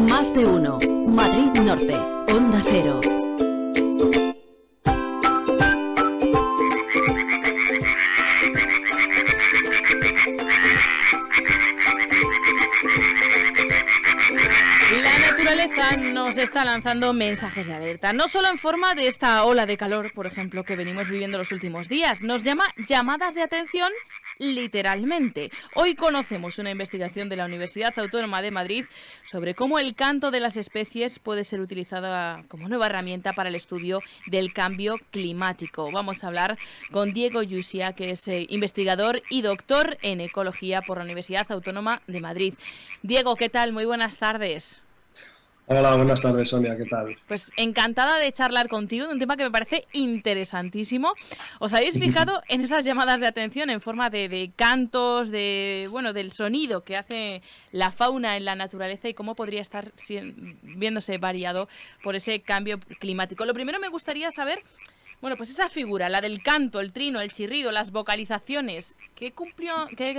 Más de uno. Madrid Norte. Onda Cero. Nos está lanzando mensajes de alerta, no solo en forma de esta ola de calor, por ejemplo, que venimos viviendo los últimos días, nos llama llamadas de atención literalmente. Hoy conocemos una investigación de la Universidad Autónoma de Madrid sobre cómo el canto de las especies puede ser utilizada como nueva herramienta para el estudio del cambio climático. Vamos a hablar con Diego Yusia, que es investigador y doctor en ecología por la Universidad Autónoma de Madrid. Diego, ¿qué tal? Muy buenas tardes. Hola, buenas tardes, Sonia, ¿qué tal? Pues encantada de charlar contigo de un tema que me parece interesantísimo. ¿Os habéis fijado en esas llamadas de atención en forma de cantos, del sonido que hace la fauna en la naturaleza y cómo podría estar viéndose variado por ese cambio climático? Lo primero me gustaría saber, pues esa figura, la del canto, el trino, el chirrido, las vocalizaciones, ¿qué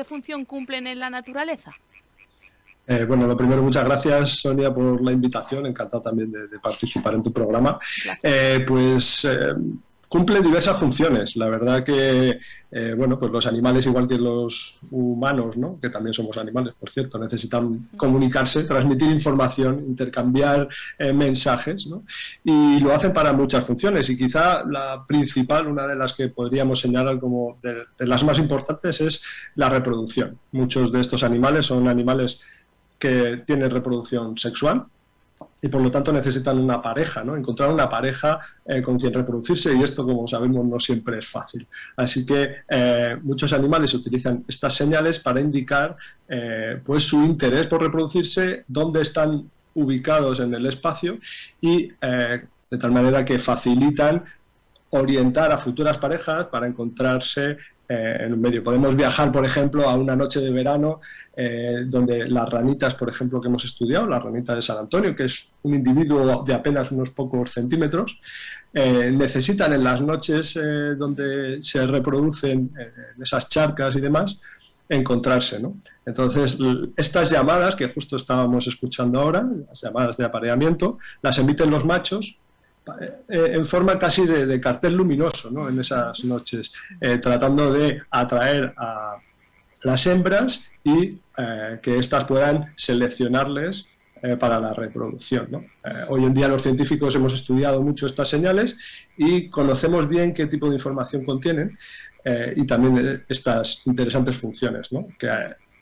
función cumplen en la naturaleza? Lo primero, muchas gracias, Sonia, por la invitación. Encantado también de participar en tu programa. Cumplen diversas funciones. La verdad que, pues los animales, igual que los humanos, ¿no?, que también somos animales, por cierto, necesitan comunicarse, transmitir información, intercambiar mensajes, ¿no? Y lo hacen para muchas funciones. Y quizá la principal, una de las que podríamos señalar como de las más importantes, es la reproducción. Muchos de estos animales son animales que tienen reproducción sexual y por lo tanto necesitan una pareja, ¿no? Encontrar una pareja con quien reproducirse, y esto, como sabemos, no siempre es fácil. Así que muchos animales utilizan estas señales para indicar pues su interés por reproducirse, dónde están ubicados en el espacio y de tal manera que facilitan orientar a futuras parejas para encontrarse en un medio. Podemos viajar, por ejemplo, a una noche de verano donde las ranitas, por ejemplo, que hemos estudiado, la ranita de San Antonio, que es un individuo de apenas unos pocos centímetros, necesitan en las noches donde se reproducen en esas charcas y demás, encontrarse, ¿no? Entonces, estas llamadas que justo estábamos escuchando ahora, las llamadas de apareamiento, las emiten los machos en forma casi de cartel luminoso, ¿no?, en esas noches, tratando de atraer a las hembras y que éstas puedan seleccionarles para la reproducción, ¿no? Hoy en día los científicos hemos estudiado mucho estas señales y conocemos bien qué tipo de información contienen y también estas interesantes funciones, ¿no?, que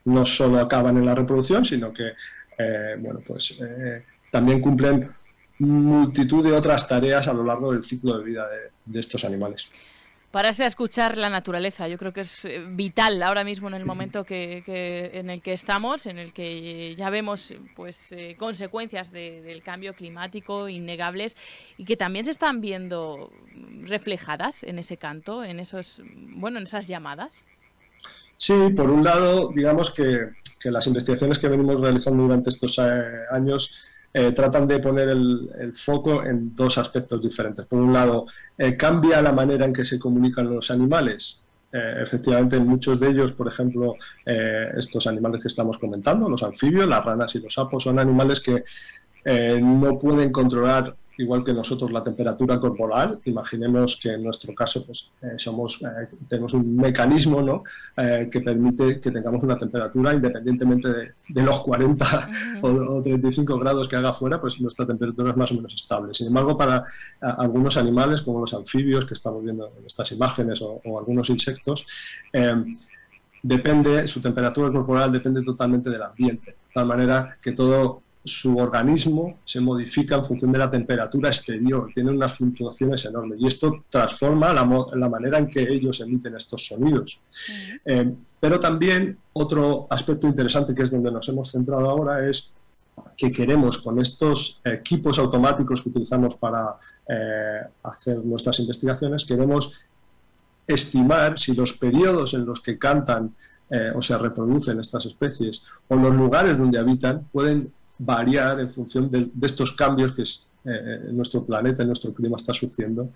no solo acaban en la reproducción, sino que también cumplen multitud de otras tareas a lo largo del ciclo de vida de estos animales. Pararse a escuchar la naturaleza, yo creo que es vital ahora mismo en el momento en el que estamos, en el que ya vemos consecuencias del cambio climático innegables y que también se están viendo reflejadas en ese canto, en esas llamadas. Sí, por un lado, digamos que las investigaciones que venimos realizando durante estos años tratan de poner el foco en dos aspectos diferentes. Por un lado, cambia la manera en que se comunican los animales. Efectivamente, en muchos de ellos, por ejemplo, estos animales que estamos comentando, los anfibios, las ranas y los sapos, son animales que no pueden controlar, igual que nosotros, la temperatura corporal. Imaginemos que en nuestro caso tenemos un mecanismo, ¿no?, que permite que tengamos una temperatura independientemente de los 40 o 35 grados que haga fuera, pues nuestra temperatura es más o menos estable. Sin embargo, para algunos animales, como los anfibios que estamos viendo en estas imágenes, o algunos insectos, su temperatura corporal depende totalmente del ambiente, de tal manera que todo su organismo se modifica en función de la temperatura exterior, tiene unas fluctuaciones enormes y esto transforma la manera en que ellos emiten estos sonidos. Pero también otro aspecto interesante, que es donde nos hemos centrado ahora, es que queremos, con estos equipos automáticos que utilizamos para hacer nuestras investigaciones, queremos estimar si los periodos en los que cantan o se reproducen estas especies o los lugares donde habitan pueden variar en función de estos cambios nuestro planeta y nuestro clima está sufriendo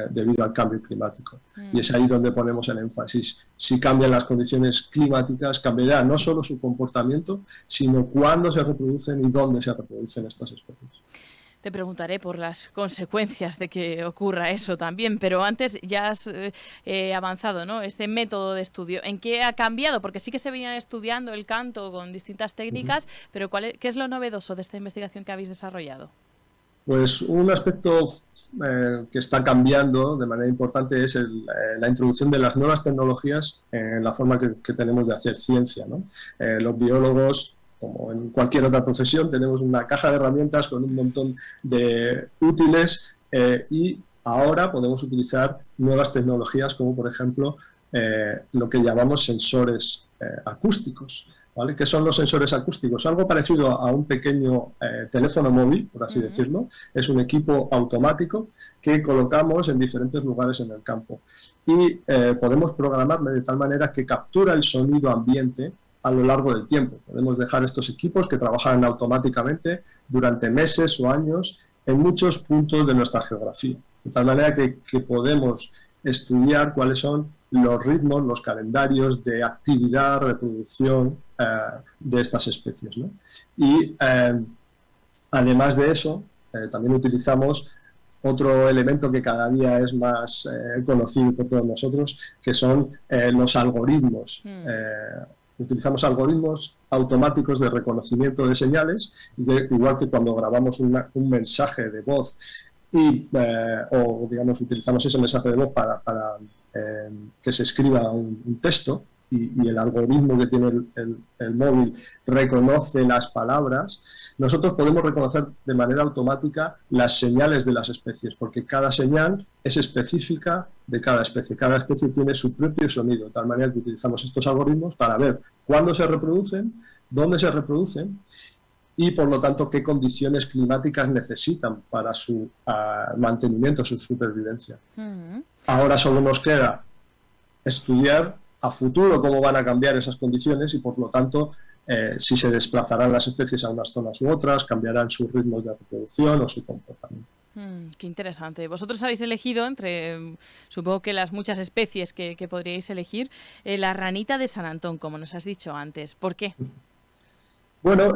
debido al cambio climático. Y es ahí donde ponemos el énfasis. Si cambian las condiciones climáticas, cambiará no solo su comportamiento, sino cuándo se reproducen y dónde se reproducen estas especies. Te preguntaré por las consecuencias de que ocurra eso también, pero antes ya has avanzado, ¿no? Este método de estudio, ¿en qué ha cambiado? Porque sí que se venían estudiando el canto con distintas técnicas, pero ¿qué es lo novedoso de esta investigación que habéis desarrollado? Pues un aspecto que está cambiando de manera importante es la introducción de las nuevas tecnologías en la forma que tenemos de hacer ciencia, ¿no? Los biólogos, como en cualquier otra profesión, tenemos una caja de herramientas con un montón de útiles y ahora podemos utilizar nuevas tecnologías como, por ejemplo, lo que llamamos sensores acústicos. ¿Vale? ¿Qué son los sensores acústicos? Algo parecido a un pequeño teléfono móvil, por así decirlo. Es un equipo automático que colocamos en diferentes lugares en el campo. Y podemos programarlo de tal manera que captura el sonido ambiente a lo largo del tiempo. Podemos dejar estos equipos que trabajan automáticamente durante meses o años en muchos puntos de nuestra geografía. De tal manera que podemos estudiar cuáles son los ritmos, los calendarios de actividad, reproducción de estas especies, ¿no? Y además de eso, también utilizamos otro elemento que cada día es más conocido por todos nosotros, que son los algoritmos. Utilizamos algoritmos automáticos de reconocimiento de señales, igual que cuando grabamos un mensaje de voz o digamos utilizamos ese mensaje de voz para que se escriba un texto y el algoritmo que tiene el móvil reconoce las palabras. Nosotros podemos reconocer de manera automática las señales de las especies, porque cada señal es específica de cada especie. Cada especie tiene su propio sonido, de tal manera que utilizamos estos algoritmos para ver cuándo se reproducen, dónde se reproducen y, por lo tanto, qué condiciones climáticas necesitan para su mantenimiento, su supervivencia. Ahora solo nos queda estudiar a futuro cómo van a cambiar esas condiciones y, por lo tanto, si se desplazarán las especies a unas zonas u otras, cambiarán sus ritmos de reproducción o su comportamiento. Qué interesante. Vosotros habéis elegido, entre supongo que las muchas especies que podríais elegir, la ranita de San Antón, como nos has dicho antes. ¿Por qué? Bueno,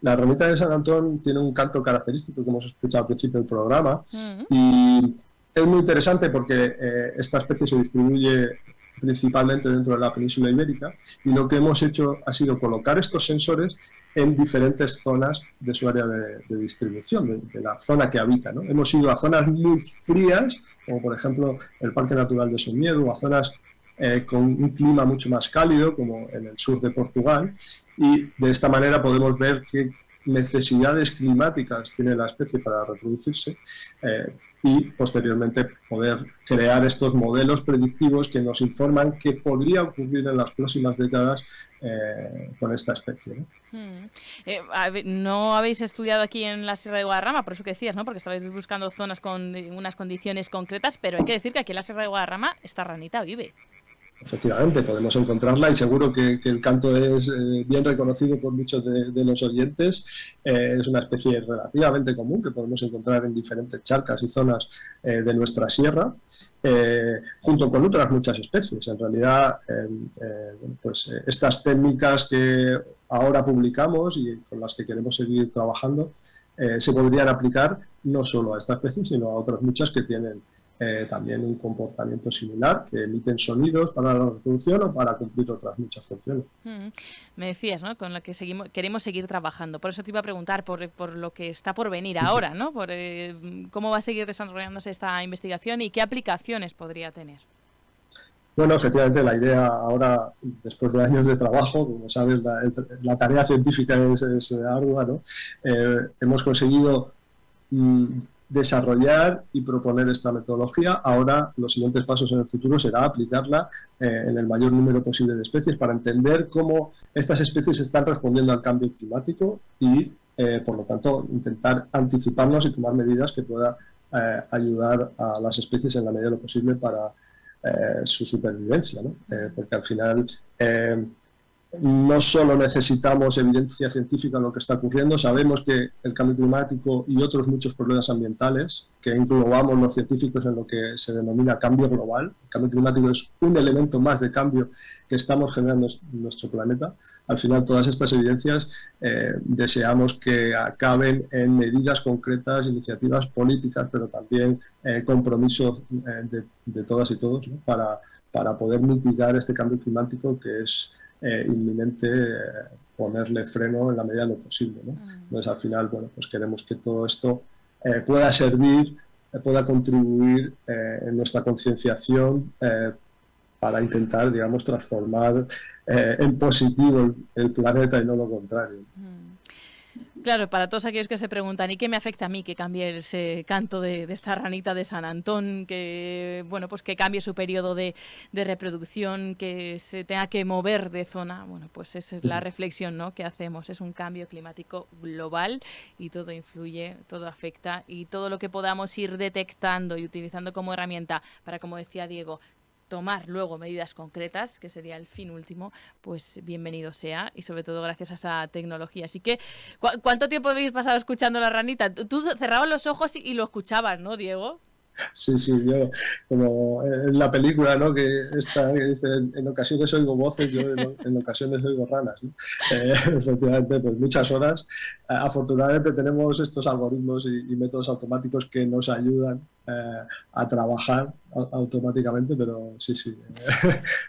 la ranita de San Antón tiene un canto característico que hemos escuchado al principio del programa y es muy interesante porque esta especie se distribuye principalmente dentro de la península ibérica y lo que hemos hecho ha sido colocar estos sensores en diferentes zonas de su área de distribución, de la zona que habita, ¿no? Hemos ido a zonas muy frías, como por ejemplo el Parque Natural de Somiedo, o a zonas con un clima mucho más cálido, como en el sur de Portugal, y de esta manera podemos ver qué necesidades climáticas tiene la especie para reproducirse y posteriormente poder crear estos modelos predictivos que nos informan qué podría ocurrir en las próximas décadas con esta especie, ¿no? No habéis estudiado aquí en la Sierra de Guadarrama, por eso que decías, ¿no? Porque estabais buscando zonas con unas condiciones concretas, pero hay que decir que aquí en la Sierra de Guadarrama esta ranita vive. Efectivamente, podemos encontrarla y seguro que el canto es bien reconocido por muchos de los oyentes. Es una especie relativamente común que podemos encontrar en diferentes charcas y zonas de nuestra sierra, junto con otras muchas especies. En realidad, pues estas técnicas que ahora publicamos y con las que queremos seguir trabajando se podrían aplicar no solo a esta especie, sino a otras muchas que tienen también un comportamiento similar, que emiten sonidos para la reproducción o para cumplir otras muchas funciones. Me decías, ¿no? Con la que queremos seguir trabajando. Por eso te iba a preguntar por lo que está por venir ahora, ¿no? Por cómo va a seguir desarrollándose esta investigación y qué aplicaciones podría tener. Bueno, efectivamente, la idea ahora, después de años de trabajo, como sabes, la tarea científica es ardua, ¿no? Hemos conseguido desarrollar y proponer esta metodología. Ahora los siguientes pasos en el futuro será aplicarla en el mayor número posible de especies para entender cómo estas especies están respondiendo al cambio climático y, por lo tanto, intentar anticiparnos y tomar medidas que puedan ayudar a las especies en la medida de lo posible para su supervivencia, ¿no? Porque al final no solo necesitamos evidencia científica en lo que está ocurriendo, sabemos que el cambio climático y otros muchos problemas ambientales, que englobamos los científicos en lo que se denomina cambio global. El cambio climático es un elemento más de cambio que estamos generando en nuestro planeta. Al final, todas estas evidencias deseamos que acaben en medidas concretas, iniciativas políticas, pero también compromisos de todas y todos, ¿no? para poder mitigar este cambio climático que es inminente, ponerle freno en la medida de lo posible, ¿no? Entonces, al final, bueno, pues queremos que todo esto pueda servir, pueda contribuir en nuestra concienciación para intentar, digamos, transformar en positivo el planeta y no lo contrario. Claro, para todos aquellos que se preguntan, ¿y qué me afecta a mí que cambie ese canto de esta ranita de San Antón, que bueno, pues que cambie su periodo de reproducción, que se tenga que mover de zona? Bueno, pues esa es la reflexión, ¿no?, que hacemos. Es un cambio climático global y todo influye, todo afecta, y todo lo que podamos ir detectando y utilizando como herramienta para, como decía Diego, tomar luego medidas concretas, que sería el fin último, pues bienvenido sea, y sobre todo gracias a esa tecnología. Así que, ¿cuánto tiempo habéis pasado escuchando la ranita? Tú cerrabas los ojos y lo escuchabas, ¿no, Diego? Sí, yo, como en la película, ¿no?, que dice, en ocasiones oigo voces, yo en ocasiones oigo ranas, ¿no? Efectivamente, pues muchas horas. Afortunadamente tenemos estos algoritmos y métodos automáticos que nos ayudan a trabajar automáticamente, pero sí.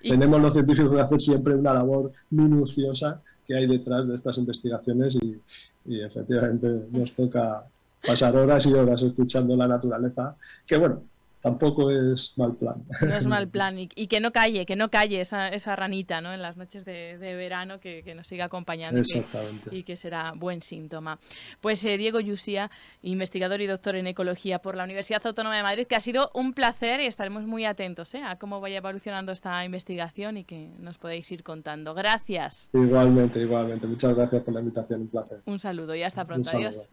Tenemos los científicos que hacer siempre una labor minuciosa que hay detrás de estas investigaciones y efectivamente nos toca pasar horas y horas escuchando la naturaleza, que bueno, tampoco es mal plan. No es mal plan, y que no calle esa ranita, ¿no?, en las noches de verano, que nos siga acompañando. Exactamente. Y que será buen síntoma. Pues Diego Yusia, investigador y doctor en ecología por la Universidad Autónoma de Madrid, que ha sido un placer, y estaremos muy atentos a cómo vaya evolucionando esta investigación y que nos podéis ir contando. Gracias. Igualmente. Muchas gracias por la invitación, un placer. Un saludo y hasta pronto. Adiós.